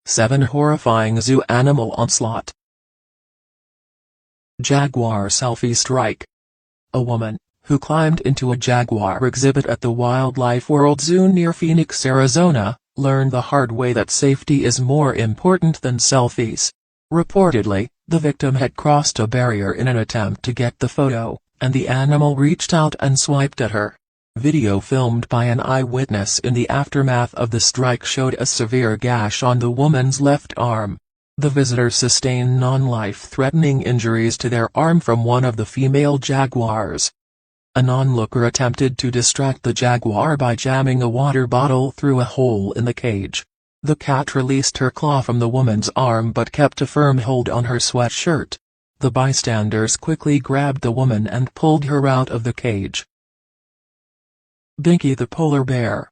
7 Horrifying zoo animal onslaught. Jaguar selfie strike. A woman, who climbed into a jaguar exhibit at the Wildlife World Zoo near Phoenix, Arizona, learned the hard way that safety is more important than selfies. Reportedly, the victim had crossed a barrier in an attempt to get the photo, and the animal reached out and swiped at her. Video filmed by an eyewitness in the aftermath of the strike showed a severe gash on the woman's left arm. The visitor sustained non-life-threatening injuries to their arm from one of the female jaguars. An onlooker attempted to distract the jaguar by jamming a water bottle through a hole in the cage. The cat released her claw from the woman's arm but kept a firm hold on her sweatshirt. The bystanders quickly grabbed the woman and pulled her out of the cage. Binky the polar bear.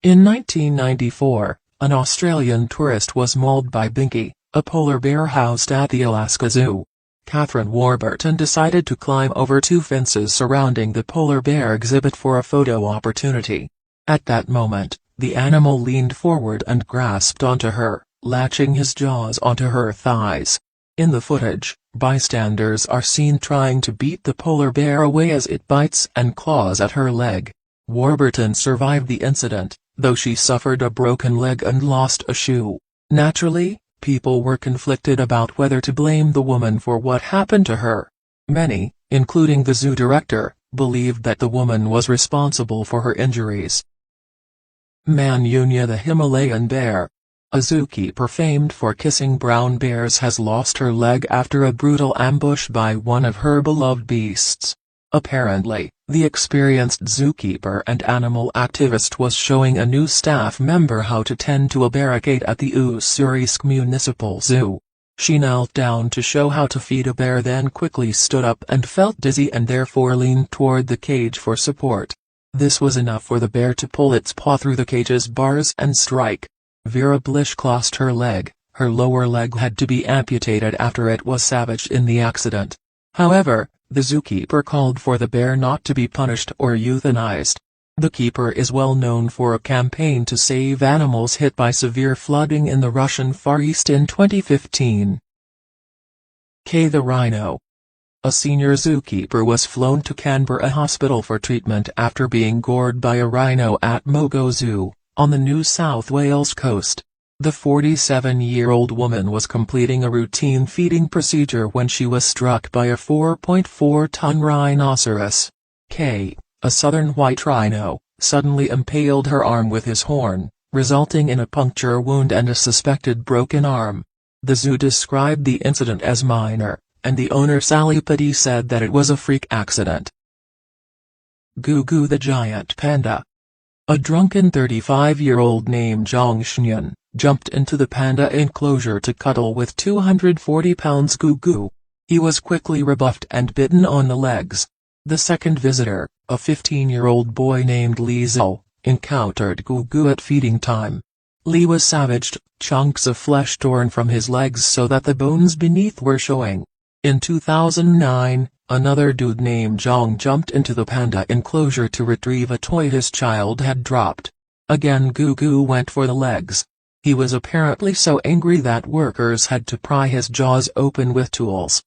In 1994, an Australian tourist was mauled by Binky, a polar bear housed at the Alaska Zoo. Catherine Warburton decided to climb over 2 fences surrounding the polar bear exhibit for a photo opportunity. At that moment, the animal leaned forward and grasped onto her, latching his jaws onto her thighs. In the footage, bystanders are seen trying to beat the polar bear away as it bites and claws at her leg. Warburton survived the incident, though she suffered a broken leg and lost a shoe. Naturally, people were conflicted about whether to blame the woman for what happened to her. Many, including the zoo director, believed that the woman was responsible for her injuries. Manyunya the Himalayan bear. A zookeeper famed for kissing brown bears has lost her leg after a brutal ambush by one of her beloved beasts. Apparently, the experienced zookeeper and animal activist was showing a new staff member how to tend to a barricade at the Ussurisk Municipal Zoo. She knelt down to show how to feed a bear, then quickly stood up and felt dizzy and therefore leaned toward the cage for support. This was enough for the bear to pull its paw through the cage's bars and strike. Vera Blish lost her leg. Her lower leg had to be amputated after it was savaged in the accident. However, the zookeeper called for the bear not to be punished or euthanized. The keeper is well known for a campaign to save animals hit by severe flooding in the Russian Far East in 2015. Kay the rhino. A senior zookeeper was flown to Canberra Hospital for treatment after being gored by a rhino at Mogo Zoo, on the New South Wales coast. The 47-year-old woman was completing a routine feeding procedure when she was struck by a 4.4-ton rhinoceros. Kay, a southern white rhino, suddenly impaled her arm with his horn, resulting in a puncture wound and a suspected broken arm. The zoo described the incident as minor, and the owner Sally Petty said that it was a freak accident. Gugu the giant panda. A drunken 35-year-old named Zhang Xinyun jumped into the panda enclosure to cuddle with 240-pound Gugu. He was quickly rebuffed and bitten on the legs. The second visitor, a 15-year-old boy named Li Zhou, encountered Gugu at feeding time. Li was savaged, chunks of flesh torn from his legs so that the bones beneath were showing. In 2009, another dude named Zhang jumped into the panda enclosure to retrieve a toy his child had dropped. Again Gugu went for the legs. He was apparently so angry that workers had to pry his jaws open with tools.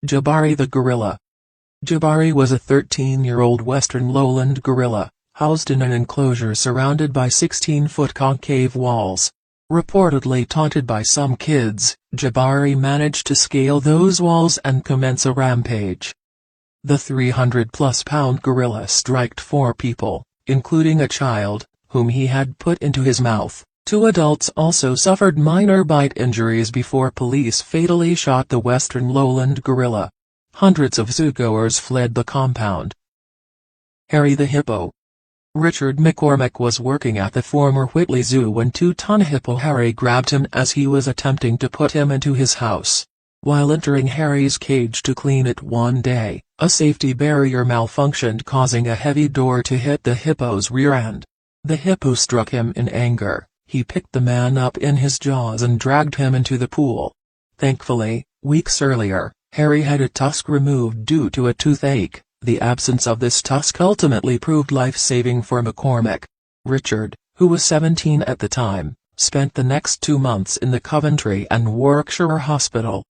Jabari the gorilla. Jabari was a 13-year-old western lowland gorilla, housed in an enclosure surrounded by 16-foot concave walls. Reportedly taunted by some kids, Jabari managed to scale those walls and commence a rampage. The 300-plus-pound gorilla striked 4 people, including a child, whom he had put into his mouth. 2 adults also suffered minor bite injuries before police fatally shot the western lowland gorilla. Hundreds of zoogoers fled the compound. Harry the hippo. Richard McCormick was working at the former Whitley Zoo when 2-ton hippo Harry grabbed him as he was attempting to put him into his house. While entering Harry's cage to clean it one day, a safety barrier malfunctioned, causing a heavy door to hit the hippo's rear end. The hippo struck him in anger. He picked the man up in his jaws and dragged him into the pool. Thankfully, weeks earlier, Harry had a tusk removed due to a toothache. The absence of this tusk ultimately proved life-saving for McCormick. Richard, who was 17 at the time, spent the next 2 months in the Coventry and Warwickshire Hospital.